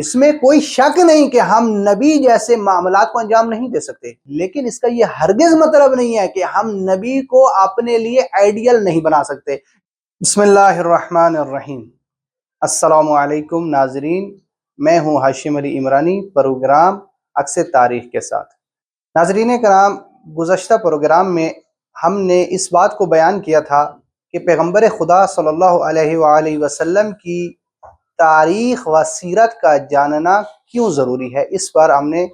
اس میں کوئی شک نہیں کہ ہم نبی جیسے معاملات کو انجام نہیں دے سکتے، لیکن اس کا یہ ہرگز مطلب نہیں ہے کہ ہم نبی کو اپنے لیے آئیڈیل نہیں بنا سکتے۔ بسم اللہ الرحمن الرحیم۔ السلام علیکم ناظرین، میں ہوں ہاشم علی عمرانی، پروگرام عکس تاریخ کے ساتھ۔ ناظرین کرام، گزشتہ پروگرام میں ہم نے اس بات کو بیان کیا تھا کہ پیغمبر خدا صلی اللہ علیہ وآلہ وسلم کی تاریخ و سیرت کا جاننا کیوں ضروری ہے، اس پر ہم نے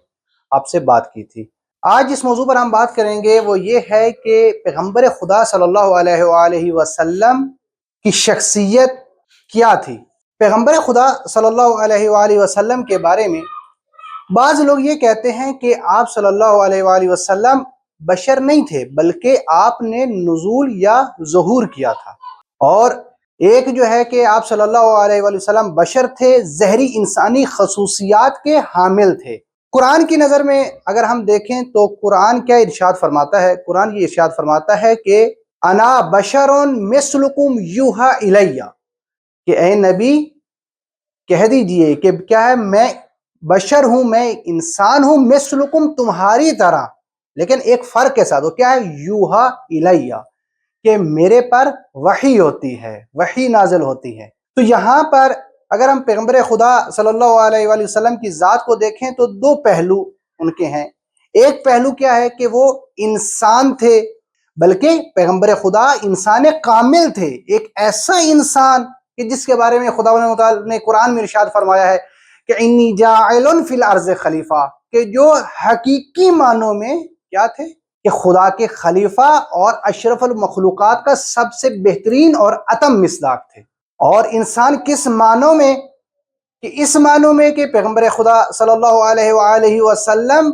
آپ سے بات کی تھی۔ آج جس موضوع پر ہم بات کریں گے وہ یہ ہے کہ پیغمبر خدا صلی اللہ علیہ وآلہ وسلم کی شخصیت کیا تھی۔ پیغمبر خدا صلی اللہ علیہ وآلہ وسلم کے بارے میں بعض لوگ یہ کہتے ہیں کہ آپ صلی اللہ علیہ وآلہ وسلم بشر نہیں تھے، بلکہ آپ نے نزول یا ظہور کیا تھا، اور ایک جو ہے کہ آپ صلی اللہ علیہ وآلہ وسلم بشر تھے، ظاہری انسانی خصوصیات کے حامل تھے۔ قرآن کی نظر میں اگر ہم دیکھیں تو قرآن کیا ارشاد فرماتا ہے؟ قرآن یہ ارشاد فرماتا ہے کہ انا بشر مثلکم یوحی الیہ، کہ اے نبی کہہ دیجئے کہ کیا ہے، میں بشر ہوں، میں انسان ہوں، مثلکم تمہاری طرح، لیکن ایک فرق کے ساتھ، وہ کیا ہے؟ یوحی الیہ، کہ میرے پر وحی ہوتی ہے، وحی نازل ہوتی ہے۔ تو یہاں پر اگر ہم پیغمبر خدا صلی اللہ علیہ وآلہ وسلم کی ذات کو دیکھیں تو دو پہلو ان کے ہیں۔ ایک پہلو کیا ہے کہ وہ انسان تھے، بلکہ پیغمبر خدا انسان کامل تھے، ایک ایسا انسان کہ جس کے بارے میں خدا نے قرآن میں ارشاد فرمایا ہے کہ انی جاعل فی الارض خلیفہ، کہ جو حقیقی معنوں میں کیا تھے؟ کہ خدا کے خلیفہ اور اشرف المخلوقات کا سب سے بہترین اور اتم مصداق تھے۔ اور انسان کس معنوں میں؟ کہ اس معنوں میں کہ پیغمبر خدا صلی اللہ علیہ وآلہ وسلم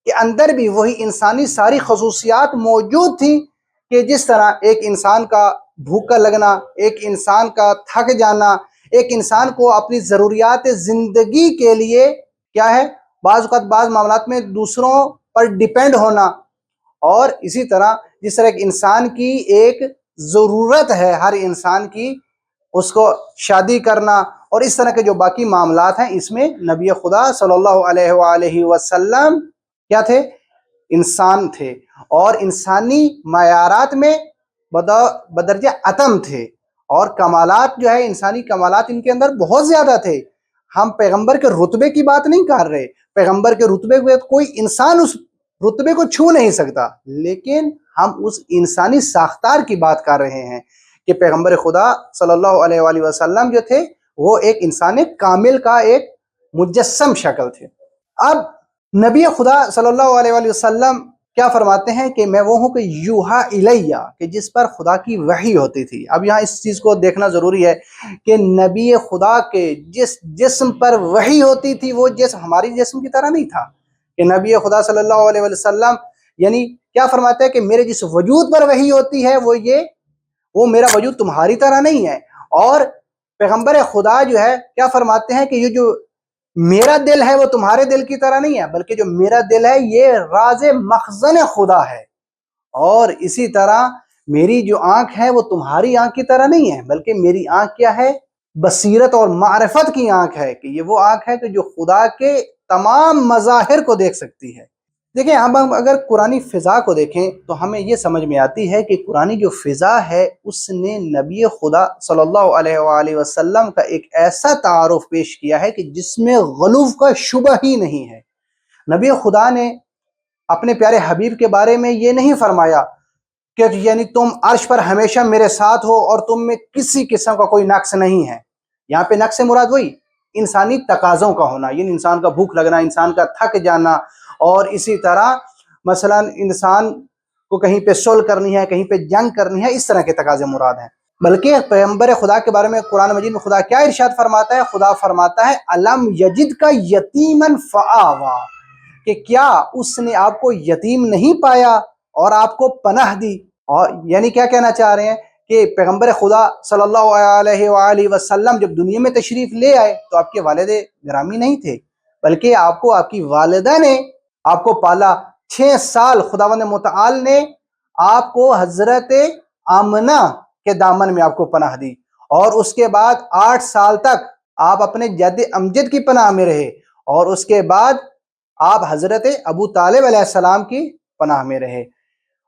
کے اندر بھی وہی انسانی ساری خصوصیات موجود تھیں، کہ جس طرح ایک انسان کا بھوکا لگنا، ایک انسان کا تھک جانا، ایک انسان کو اپنی ضروریات زندگی کے لیے کیا ہے، بعض اوقات بعض معاملات میں دوسروں پر ڈیپینڈ ہونا، اور اسی طرح جس طرح ایک انسان کی ایک ضرورت ہے ہر انسان کی، اس کو شادی کرنا، اور اس طرح کے جو باقی معاملات ہیں، اس میں نبی خدا صلی اللہ علیہ وآلہ وسلم کیا تھے؟ انسان تھے، اور انسانی معیارات میں بدرجہ اتم تھے، اور کمالات جو ہے انسانی کمالات ان کے اندر بہت زیادہ تھے۔ ہم پیغمبر کے رتبے کی بات نہیں کر رہے، پیغمبر کے رتبے کو کوئی انسان اس رتبے کو چھو نہیں سکتا، لیکن ہم اس انسانی ساختار کی بات کر رہے ہیں کہ پیغمبر خدا صلی اللہ علیہ وآلہ وسلم جو تھے وہ ایک انسان کامل کا ایک مجسم شکل تھے۔ اب نبی خدا صلی اللہ علیہ وآلہ وسلم کیا فرماتے ہیں کہ میں وہ ہوں کہ یوحی الیہ، کہ جس پر خدا کی وحی ہوتی تھی۔ اب یہاں اس چیز کو دیکھنا ضروری ہے کہ نبی خدا کے جس جسم پر وحی ہوتی تھی وہ جسم ہماری جسم کی طرح نہیں تھا، کہ نبی خدا صلی اللہ علیہ وسلم یعنی کیا فرماتا ہے کہ میرے جس وجود پر وحی ہوتی ہے وہ میرا وجود تمہاری طرح نہیں ہے۔ اور پیغمبر خدا جو ہے کیا فرماتے ہیں کہ یہ جو میرا دل ہے وہ تمہارے دل کی طرح نہیں ہے، بلکہ جو میرا دل ہے یہ راز مخزن خدا ہے، اور اسی طرح میری جو آنکھ ہے وہ تمہاری آنکھ کی طرح نہیں ہے، بلکہ میری آنکھ کیا ہے؟ بصیرت اور معرفت کی آنکھ ہے، کہ یہ وہ آنکھ ہے کہ جو خدا کے تمام مظاہر کو دیکھ سکتی ہے۔ دیکھیں، ہم اگر قرآنی فضا کو دیکھیں تو ہمیں یہ سمجھ میں آتی ہے کہ قرآنی جو فضا ہے اس نے نبی خدا صلی اللہ علیہ وآلہ وسلم کا ایک ایسا تعارف پیش کیا ہے کہ جس میں غلو کا شبہ ہی نہیں ہے۔ نبی خدا نے اپنے پیارے حبیب کے بارے میں یہ نہیں فرمایا کہ یعنی تم عرش پر ہمیشہ میرے ساتھ ہو اور تم میں کسی قسم کا کوئی نقص نہیں ہے۔ یہاں پہ نقص مراد وہی انسانی تقاضوں کا ہونا، یعنی انسان کا بھوک لگنا، انسان کا تھک جانا، اور اسی طرح مثلا انسان کو کہیں پہ صلح کرنی ہے، کہیں پہ جنگ کرنی ہے، اس طرح کے تقاضے مراد ہیں۔ بلکہ پیغمبر خدا کے بارے میں قرآن مجید میں خدا کیا ارشاد فرماتا ہے؟ خدا فرماتا ہے الم یجد کا یتیمن فآوا، کہ کیا اس نے آپ کو یتیم نہیں پایا اور آپ کو پناہ دی۔ اور یعنی کیا کہنا چاہ رہے ہیں کہ پیغمبر خدا صلی اللہ علیہ وآلہ وسلم جب دنیا میں تشریف لے آئے تو آپ کے والد گرامی نہیں تھے، بلکہ آپ کو آپ کی والدہ نے آپ کو پالا۔ 6 سال خداوند متعال نے آپ کو حضرت آمنہ کے دامن میں آپ کو پناہ دی، اور اس کے بعد 8 سال تک آپ اپنے جد امجد کی پناہ میں رہے، اور اس کے بعد آپ حضرت ابو طالب علیہ السلام کی پناہ میں رہے۔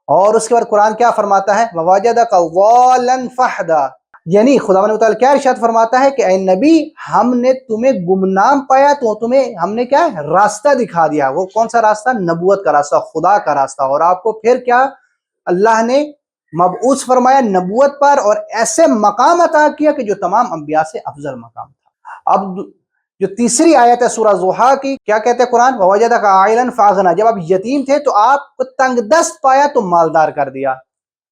اور اس کے بعد قرآن کیا فرماتا ہے؟ وَوَجَدَكَ ضَالًّا فَہَدَىٰ، یعنی خداوند و تعالیٰ کیا ارشاد فرماتا ہے کہ اے نبی، ہم نے تمہیں گمنام پایا تو تمہیں ہم نے کیا ہے؟ راستہ دکھا دیا۔ وہ کون سا راستہ؟ نبوت کا راستہ، خدا کا راستہ۔ اور آپ کو پھر کیا اللہ نے مبعوث فرمایا نبوت پر، اور ایسے مقام عطا کیا کہ جو تمام انبیاء سے افضل مقام تھا۔ اب جو تیسری آیت ہے سورہ ضحیٰ کی، کیا کہتے ہیں قرآن؟ وَوَجَدَكَ عَائِلًا فَأَغْنَىٰ، جب آپ یتیم تھے تو آپ کو تنگ دست پایا تو مالدار کر دیا۔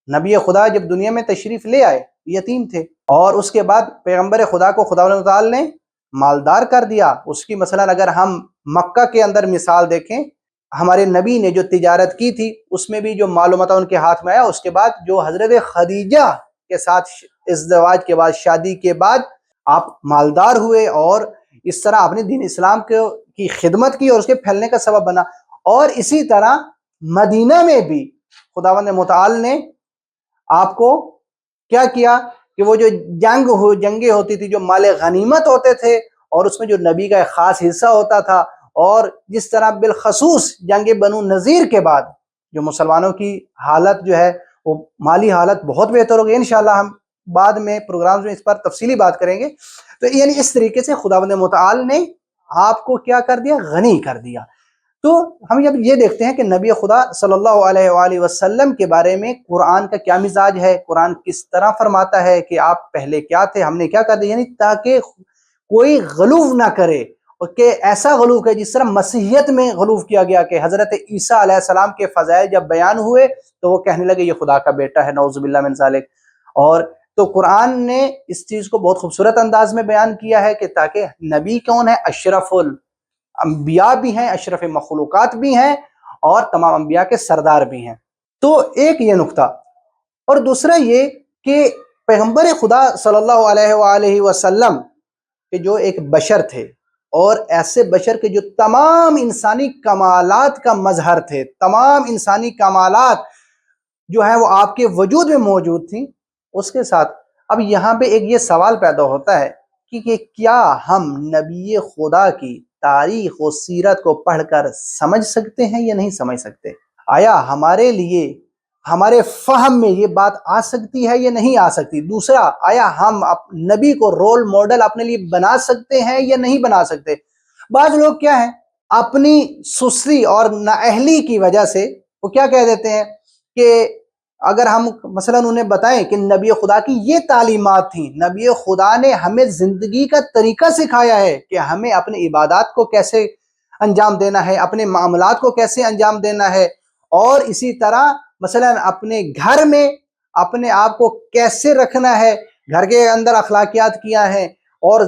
نبی خدا جب دنیا میں تشریف لے آئے یتیم تھے، اور اس کے بعد پیغمبر خدا کو خداوند تعالی نے مالدار کر دیا۔ اس کی مثلا اگر ہم مکہ کے اندر مثال دیکھیں، ہمارے نبی نے جو تجارت کی تھی اس میں بھی جو معلومات ان کے ہاتھ میں آیا، اس کے بعد جو حضرت خدیجہ کے ساتھ ازدواج کے بعد، شادی کے بعد آپ مالدار ہوئے، اور اس طرح اپنے دین اسلام کی خدمت کی اور اس کے پھیلنے کا سبب بنا۔ اور اسی طرح مدینہ میں بھی خداوند متعال نے آپ کو کیا کیا کہ وہ جو جنگیں ہوتی تھی، جو مال غنیمت ہوتے تھے، اور اس میں جو نبی کا ایک خاص حصہ ہوتا تھا، اور جس طرح بالخصوص جنگ بنو نذیر کے بعد جو مسلمانوں کی حالت جو ہے وہ مالی حالت بہت بہتر ہو گئی۔ انشاءاللہ ہم بعد میں پروگرامز میں اس پر تفصیلی بات کریں گے۔ تو یعنی اس طریقے سے خداوند متعال نے آپ کو کیا کر دیا؟ غنی کر دیا۔ تو ہم جب یہ دیکھتے ہیں کہ نبی خدا صلی اللہ علیہ وآلہ وسلم کے بارے میں قرآن کا کیا مزاج ہے، قرآن کس طرح فرماتا ہے کہ آپ پہلے کیا تھے، ہم نے کیا کر دیا، یعنی تاکہ کوئی غلو نہ کرے، اور کہ ایسا غلو کہ جس طرح مسیحیت میں غلو کیا گیا کہ حضرت عیسیٰ علیہ السلام کے فضائل جب بیان ہوئے تو وہ کہنے لگے یہ خدا کا بیٹا ہے، نعوذ باللہ من ذالک۔ اور تو قرآن نے اس چیز کو بہت خوبصورت انداز میں بیان کیا ہے کہ تاکہ نبی کون ہے؟ اشرف انبیاء بھی ہیں، اشرف مخلوقات بھی ہیں، اور تمام انبیاء کے سردار بھی ہیں۔ تو ایک یہ نقطہ، اور دوسرا یہ کہ پیغمبر خدا صلی اللہ علیہ وآلہ وسلم کہ جو ایک بشر تھے، اور ایسے بشر کے جو تمام انسانی کمالات کا مظہر تھے، تمام انسانی کمالات جو ہیں وہ آپ کے وجود میں موجود تھیں۔ اس کے ساتھ اب یہاں پہ ایک یہ سوال پیدا ہوتا ہے کہ کیا ہم نبی خدا کی تاریخ و سیرت کو پڑھ کر سمجھ سکتے ہیں یا نہیں سمجھ سکتے؟ آیا ہمارے لیے، ہمارے فہم میں یہ بات آ سکتی ہے یا نہیں آ سکتی؟ دوسرا، آیا ہم نبی کو رول ماڈل اپنے لیے بنا سکتے ہیں یا نہیں بنا سکتے؟ بعض لوگ کیا ہیں، اپنی سستی اور نااہلی کی وجہ سے وہ کیا کہہ دیتے ہیں کہ اگر ہم مثلا انہیں بتائیں کہ نبی خدا کی یہ تعلیمات تھیں، نبی خدا نے ہمیں زندگی کا طریقہ سکھایا ہے کہ ہمیں اپنی عبادات کو کیسے انجام دینا ہے، اپنے معاملات کو کیسے انجام دینا ہے، اور اسی طرح مثلا اپنے گھر میں اپنے آپ کو کیسے رکھنا ہے، گھر کے اندر اخلاقیات کیا ہے، اور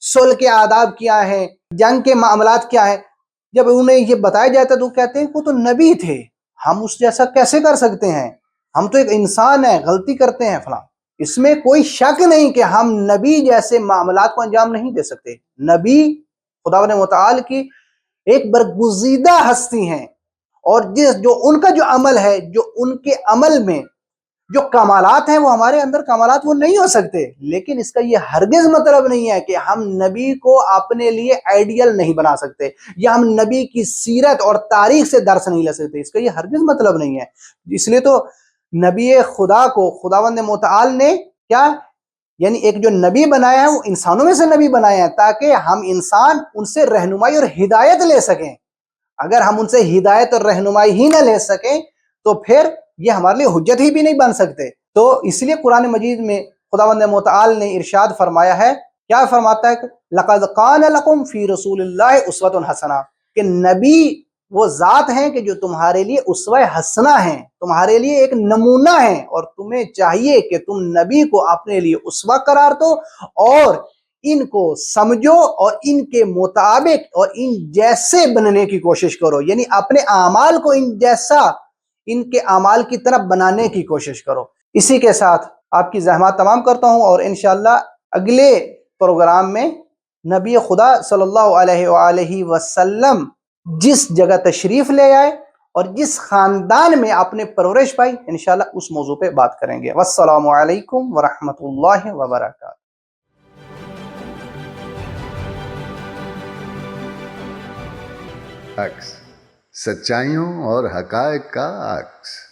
صلح کے آداب کیا ہے، جنگ کے معاملات کیا ہے۔ جب انہیں یہ بتایا جاتا ہے تو کہتے ہیں وہ تو نبی تھے، ہم اس جیسا کیسے کر سکتے ہیں، ہم تو ایک انسان ہیں، غلطی کرتے ہیں فلاں۔ اس میں کوئی شک نہیں کہ ہم نبی جیسے معاملات کو انجام نہیں دے سکتے۔ نبی خداوند متعال کی ایک برگزیدہ ہستی ہیں، اور جو ان کا جو عمل ہے، جو ان کے عمل میں جو کمالات ہیں وہ ہمارے اندر کمالات وہ نہیں ہو سکتے، لیکن اس کا یہ ہرگز مطلب نہیں ہے کہ ہم نبی کو اپنے لیے آئیڈیل نہیں بنا سکتے، یا ہم نبی کی سیرت اور تاریخ سے درس نہیں لے سکتے۔ اس کا یہ ہرگز مطلب نہیں ہے۔ اس لیے تو نبی خدا کو خداوند متعال نے کیا، یعنی ایک جو نبی بنایا ہے وہ انسانوں میں سے نبی بنایا ہے، تاکہ ہم انسان ان سے رہنمائی اور ہدایت لے سکیں۔ اگر ہم ان سے ہدایت اور رہنمائی ہی نہ لے سکیں تو پھر یہ ہمارے لیے حجت ہی بھی نہیں بن سکتے۔ تو اس لیے قرآن مجید میں خداوند متعال نے ارشاد فرمایا ہے، کیا فرماتا ہے؟ لَقَدْ قَانَ لَكُمْ فِي رَسُولِ اللَّهِ أُسْوَةٌ حَسَنَةٌ، کہ نبی وہ ذات ہیں کہ جو تمہارے لیے اسوہ حسنہ ہیں، تمہارے لیے ایک نمونہ ہیں، اور تمہیں چاہیے کہ تم نبی کو اپنے لیے اسوہ قرار دو، اور ان کو سمجھو، اور ان کے مطابق اور ان جیسے بننے کی کوشش کرو، یعنی اپنے اعمال کو ان جیسا، ان کے اعمال کی طرف بنانے کی کوشش کرو۔ اسی کے ساتھ آپ کی زحمات تمام کرتا ہوں، اور انشاءاللہ اگلے پروگرام میں نبی خدا صلی اللہ علیہ وآلہ وسلم جس جگہ تشریف لے آئے اور جس خاندان میں آپ نے پرورش پائی، انشاءاللہ اس موضوع پہ بات کریں گے۔ والسلام علیکم ورحمۃ اللہ وبرکاتہ۔ عکس، سچائیوں اور حقائق کا عکس۔